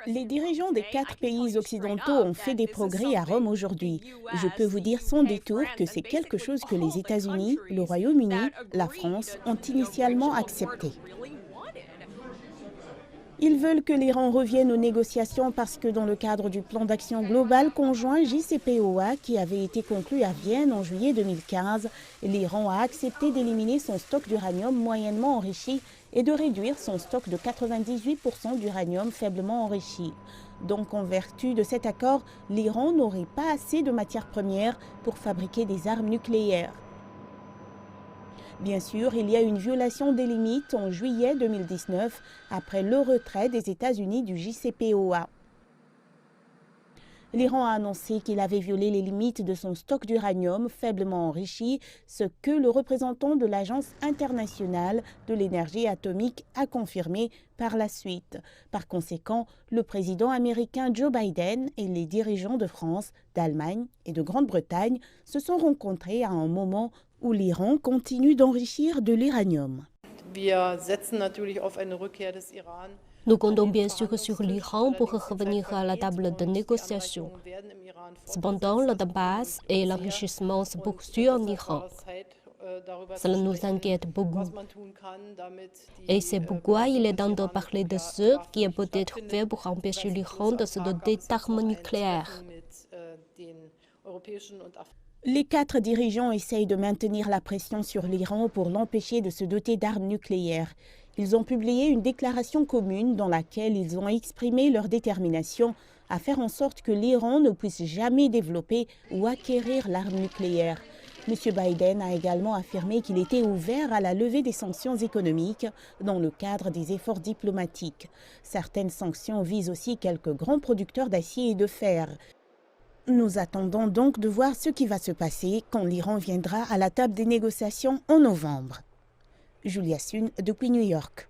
Les dirigeants des 4 pays occidentaux ont fait des progrès à Rome aujourd'hui. Je peux vous dire sans détour que c'est quelque chose que les États-Unis, le Royaume-Uni, la France ont initialement accepté. Ils veulent que l'Iran revienne aux négociations parce que dans le cadre du plan d'action global conjoint JCPOA qui avait été conclu à Vienne en juillet 2015, l'Iran a accepté d'éliminer son stock d'uranium moyennement enrichi et de réduire son stock de 98% d'uranium faiblement enrichi. Donc en vertu de cet accord, l'Iran n'aurait pas assez de matières premières pour fabriquer des armes nucléaires. Bien sûr, il y a une violation des limites en juillet 2019 après le retrait des États-Unis du JCPOA. L'Iran a annoncé qu'il avait violé les limites de son stock d'uranium faiblement enrichi, ce que le représentant de l'Agence internationale de l'énergie atomique a confirmé par la suite. Par conséquent, le président américain Joe Biden et les dirigeants de France, d'Allemagne et de Grande-Bretagne se sont rencontrés à un moment où l'Iran continue d'enrichir de l'uranium. Nous comptons bien sûr sur l'Iran pour revenir à la table de négociation. Cependant, le tabac et l'enrichissement se poursuivent en Iran. Cela nous inquiète beaucoup. Et c'est pourquoi il est temps de parler de ce qui peut être fait pour empêcher l'Iran de se doter d'armes nucléaires. Les 4 dirigeants essayent de maintenir la pression sur l'Iran pour l'empêcher de se doter d'armes nucléaires. Ils ont publié une déclaration commune dans laquelle ils ont exprimé leur détermination à faire en sorte que l'Iran ne puisse jamais développer ou acquérir l'arme nucléaire. M. Biden a également affirmé qu'il était ouvert à la levée des sanctions économiques dans le cadre des efforts diplomatiques. Certaines sanctions visent aussi quelques grands producteurs d'acier et de fer. Nous attendons donc de voir ce qui va se passer quand l'Iran viendra à la table des négociations en novembre. Julia Sun depuis New York.